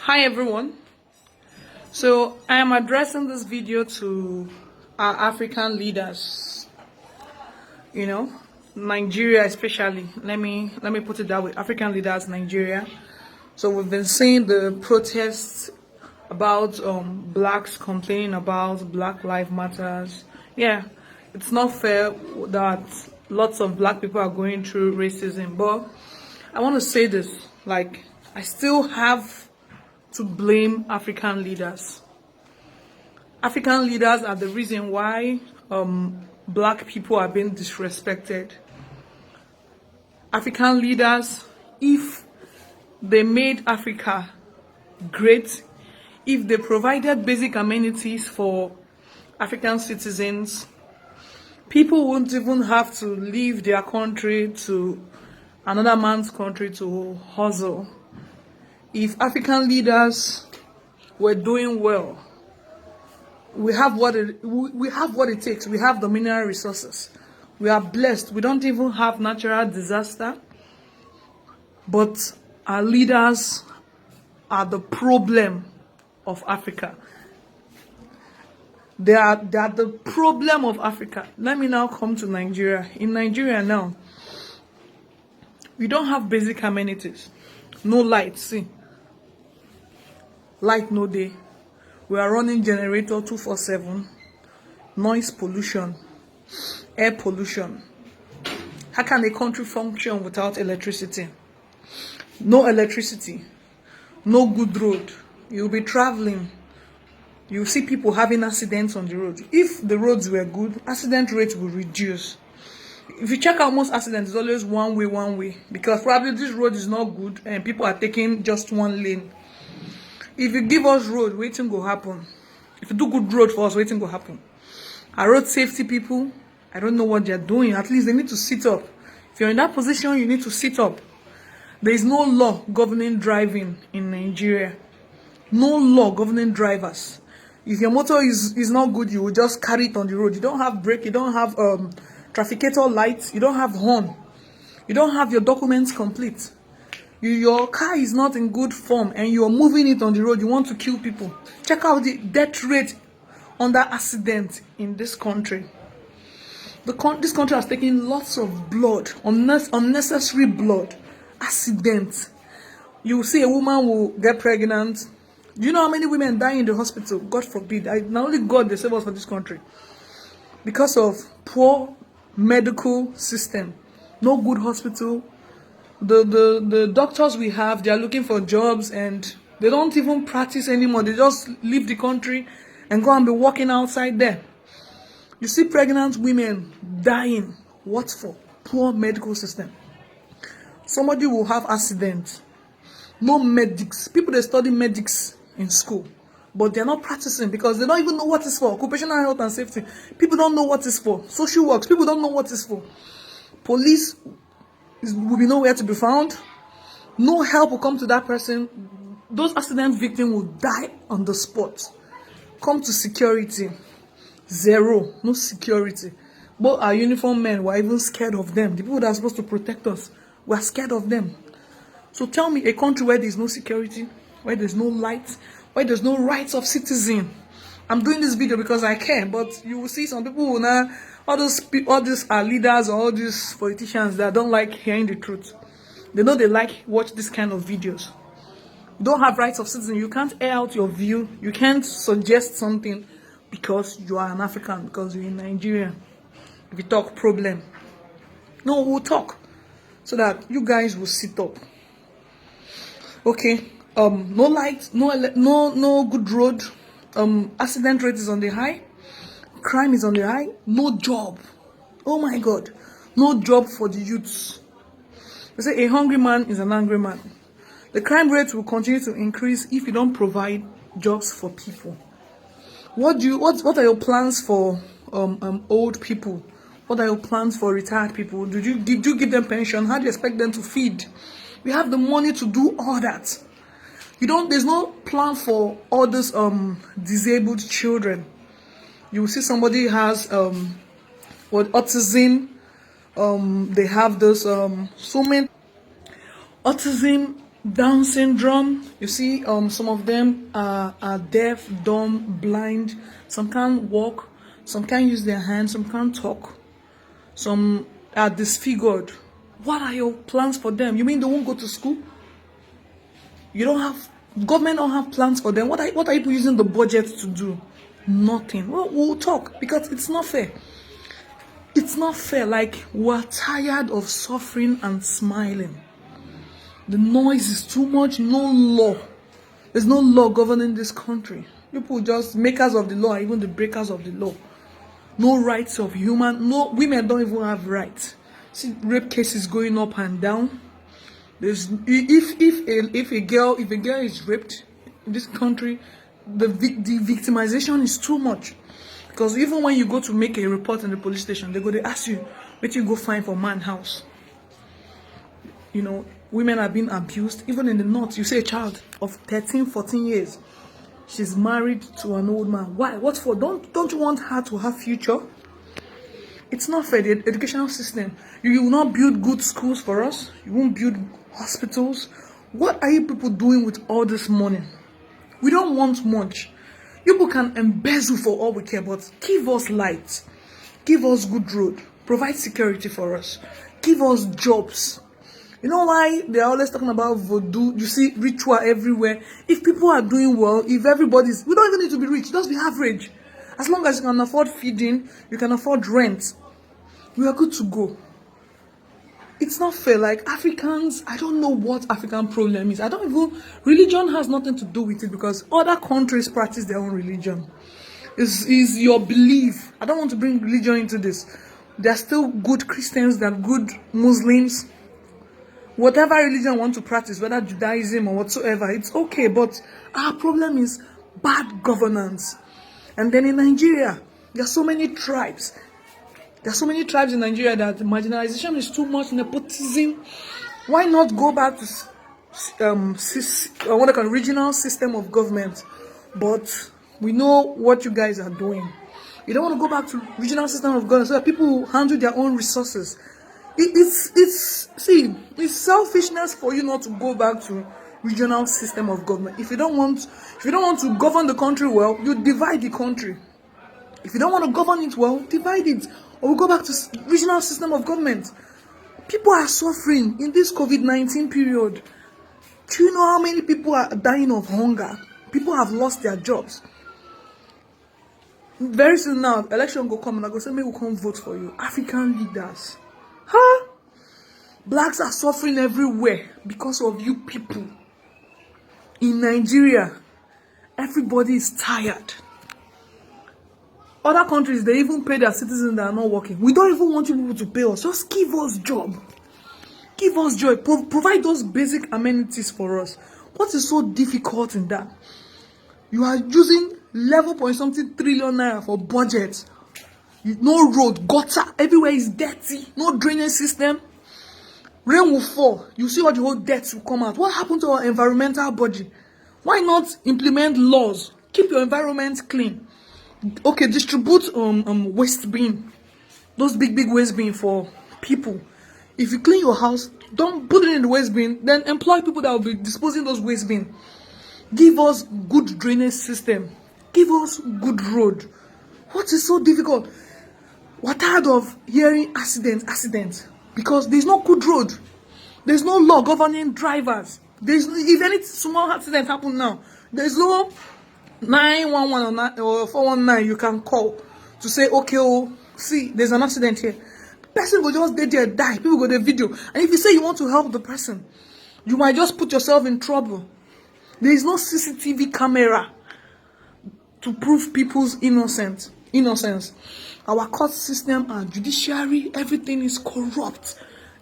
Hi everyone. So I am addressing this video to our African leaders. Nigeria especially. Let me put it that way. African leaders, Nigeria. So we've been seeing the protests about blacks complaining about Black Lives Matters. Yeah, it's not fair that lots of black people are going through racism, but I want to say this, like, I still have to blame African leaders. African leaders are the reason why black people are being disrespected. African leaders, if they made Africa great, if they provided basic amenities for African citizens, people wouldn't even have to leave their country to another man's country to hustle. If African leaders were doing well, we have what it takes. We have the mineral resources. We are blessed. We don't even have natural disaster. But our leaders are the problem of Africa. They are the problem of Africa. Let me now come to Nigeria. In Nigeria now, we don't have basic amenities. No light, see. Light no day. We are running generator 247. Noise pollution. Air pollution. How can a country function without electricity? No electricity. No good road. You'll be traveling. You see people having accidents on the road. If the roads were good, accident rates will reduce. If you check out most accidents, it's always one way. Because probably this road is not good and people are taking just one lane. If you give us road, waiting will happen. If you do good road for us, waiting will happen. Our road safety people, I don't know what they're doing. At least they need to sit up. If you're in that position, you need to sit up. There is no law governing driving in Nigeria. No law governing drivers. If your motor is not good, you will just carry it on the road. You don't have brake, you don't have trafficator lights, you don't have horn. You don't have your documents complete. Your car is not in good form and you're moving it on the road. You want to kill people. Check out the death rate under accident in this country. This country has taken lots of blood, unnecessary blood, accidents. You see a woman will get pregnant. Do you know how many women die in the hospital? God forbid. Not only God, they save us for this country. Because of poor medical system. No good hospital. The doctors we have, they are looking for jobs and they don't even practice anymore. They just leave the country and go and be working outside there. You see pregnant women dying. What for? Poor medical system. Somebody will have accident. No medics. People, they study medics in school, but they're not practicing because they don't even know what it's for. Occupational health and safety. People don't know what it's for. Social works. People don't know what it's for. Police will be nowhere to be found. No help will come to that person. Those accident victims will die on the spot. Come to security. Zero. No security. But our uniform men were even scared of them. The people that are supposed to protect us were scared of them. So tell me, a country where there's no security, where there's no light, where there's no rights of citizen. I'm doing this video because I care, but you will see some people who now, all these are leaders or all these politicians that don't like hearing the truth. They know they like watch this kind of videos. You don't have rights of citizen. You can't air out your view. You can't suggest something because you are an African, because you're in Nigeria. If you talk problem, no, we'll talk so that you guys will sit up. Okay. No light, no good road. Accident rate is on the high. Crime is on the high. No job. Oh my God. No job for the youths. They say a hungry man is an angry man. The crime rate will continue to increase if you don't provide jobs for people. What are your plans for old people? What are your plans for retired people? Did you give them pension? How do you expect them to feed? We have the money to do all that. There's no plan for all those disabled children. You will see somebody has autism. They have those so many autism Down syndrome. You see, some of them are deaf, dumb, blind. Some can't walk. Some can't use their hands. Some can't talk. Some are disfigured. What are your plans for them? You mean they won't go to school? You don't have, government don't have plans for them. What are you using the budget to do? Nothing. Well, we'll talk, because it's not fair. It's not fair. Like, we're tired of suffering and smiling. The noise is too much. No law. There's no law governing this country. People just makers of the law, even the breakers of the law. No rights of human. No, women don't even have rights. See, rape cases going up and down. There's if a girl is raped in this country, the victimization is too much. Because even when you go to make a report in the police station, they ask you, "Where you go find for man house?" You know, women are being abused. Even in the north, you see a child of 13, 14 years. She's married to an old man. Why? What for? Don't you want her to have future? It's not fair. The educational system. You will not build good schools for us. You won't build hospitals. What are you people doing with all this money? We don't want much. You people can embezzle for all we care, but give us light. Give us good road. Provide security for us. Give us jobs. You know why they're always talking about voodoo? You see ritual everywhere. If people are doing well, if everybody's, we don't even need to be rich. Just be average. As long as you can afford feeding, you can afford rent, we are good to go. It's not fair. Like Africans, I don't know what African problem is. Religion has nothing to do with it, because other countries practice their own religion. Is your belief. I don't want to bring religion into this. There are still good Christians, there are good Muslims. Whatever religion want to practice, whether Judaism or whatsoever, it's okay. But our problem is bad governance. And then in Nigeria, there are so many tribes. There are so many tribes in Nigeria that marginalization is too much, nepotism. Why not go back to regional system of government? But we know what you guys are doing. You don't want to go back to regional system of government so that people will handle their own resources. It's selfishness for you not to go back to regional system of government. If you don't want to govern the country well, you divide the country. If you don't want to govern it well, divide it, or we go back to regional system of government. People are suffering in this COVID-19 period. Do you know how many people are dying of hunger? People have lost their jobs. Very soon now, election will come and I go say, "Maybe we'll come vote for you." African leaders. Huh? Blacks are suffering everywhere because of you people. In Nigeria, everybody is tired. Other countries, they even pay their citizens that are not working. We don't even want you people to pay us. Just give us job. Give us joy. Provide those basic amenities for us. What is so difficult in that? You are using 11 point something trillion naira for budget. No road, gutter, everywhere is dirty, no drainage system. Rain will fall, you see all the whole dirt will come out. What happened to our environmental body? Why not implement laws? Keep your environment clean. Okay, distribute waste bin, those big waste bin for people. If you clean your house, don't put it in the waste bin, then employ people that will be disposing those waste bin. Give us good drainage system. Give us good road. What is so difficult? We're tired of hearing accidents, because there's no good road. There's no law governing drivers. If any small accident happen now, there's no 911 or 419 you can call to say, "Okay, oh, see, there's an accident here." Person will just dead there, die. People go the video. And if you say you want to help the person, you might just put yourself in trouble. There is no CCTV camera to prove people's innocence. Our court system and judiciary, everything is corrupt.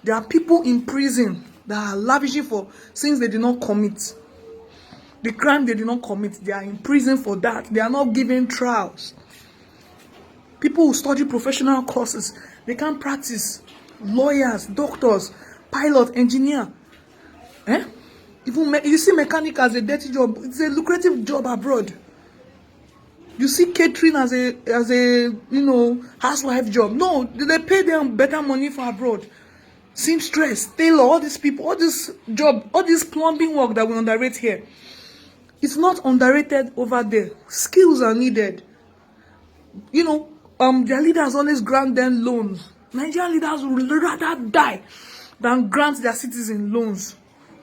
There are people in prison that are lavishing for sins they did not commit. The crime they did not commit, they are in prison for that. They are not given trials. People who study professional courses, they can't practice. Lawyers, doctors, pilot, engineer. Even you see mechanic as a dirty job. It's a lucrative job abroad. You see catering as a housewife job. No, they pay them better money for abroad. seamstress, tailor, all these people, all this job, all this plumbing work that we underrate here. It's not underrated over there. Skills are needed. You know, their leaders always grant them loans. Nigerian leaders would rather die than grant their citizens loans.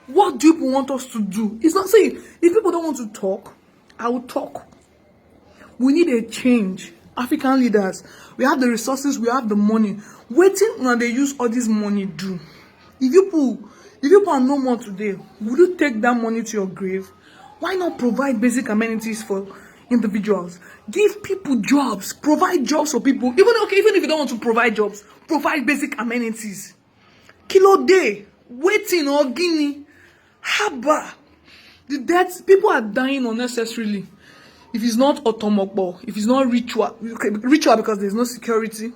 What do people want us to do? It's not saying, if people don't want to talk, I will talk. We need a change. African leaders, we have the resources, we have the money. Waiting when they use all this money do. If you are no more today, would you take that money to your grave? Why not provide basic amenities for individuals? Give people jobs. Provide jobs for people. Even if you don't want to provide jobs, provide basic amenities. Kilo day, waiting or guinea, haba. The deaths, people are dying unnecessarily. If it's not automobile, if it's not ritual because there's no security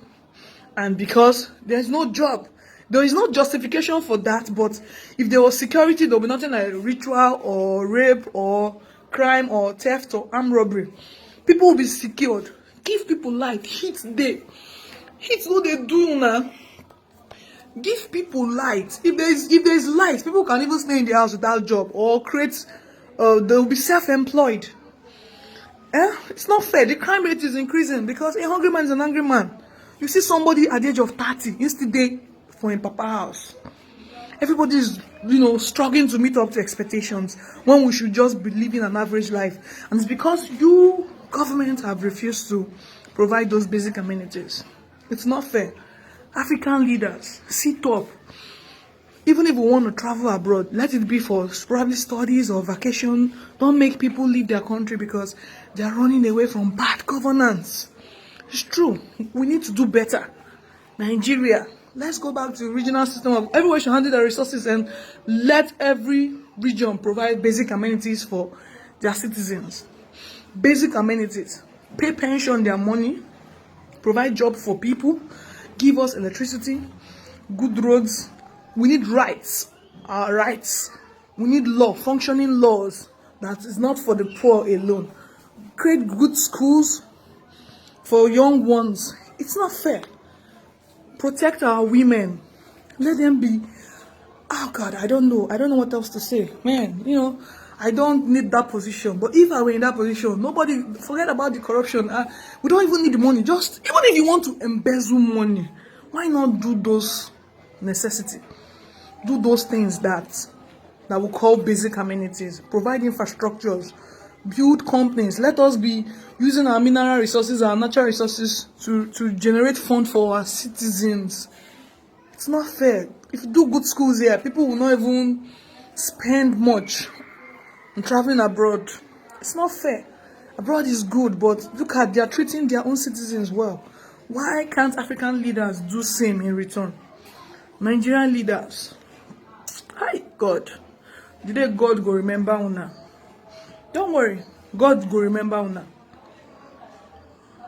and because there's no job. There is no justification for that, but if there was security, there will be nothing like ritual or rape or crime or theft or armed robbery. People will be secured. Give people life. Hit what they do now. Give people light. If there's light, people can even stay in the house without job or create. They will be self-employed. It's not fair. The crime rate is increasing because a hungry man is an angry man. You see somebody at the age of 30, instead they for a papa house. Everybody is, struggling to meet up to expectations when we should just be living an average life. And it's because you, government, have refused to provide those basic amenities. It's not fair. African leaders, sit up. Even if we want to travel abroad, let it be for probably studies or vacation. Don't make people leave their country because they are running away from bad governance. It's true. We need to do better. Nigeria, let's go back to the regional system of everyone should handle their resources and let every region provide basic amenities for their citizens. Basic amenities. Pay pension their money. Provide job for people. Give us electricity. Good roads. We need rights. Our rights. We need law. Functioning laws. That is not for the poor alone. Create good schools for young ones. It's not fair. Protect our women. Let them be. Oh God, I don't know what else to say. Man, I don't need that position. But if I were in that position, nobody, forget about the corruption. We don't even need the money. Just, even if you want to embezzle money, why not do those necessities? Do those things that we call basic amenities. Provide infrastructures. Build companies. Let us be using our mineral resources, our natural resources to generate funds for our citizens. It's not fair. If you do good schools here, people will not even spend much on traveling abroad. It's not fair. Abroad is good, but look at, they are treating their own citizens well. Why can't African leaders do same in return? Nigerian leaders. Hi, God. Did God go remember una? Don't worry. God go remember una.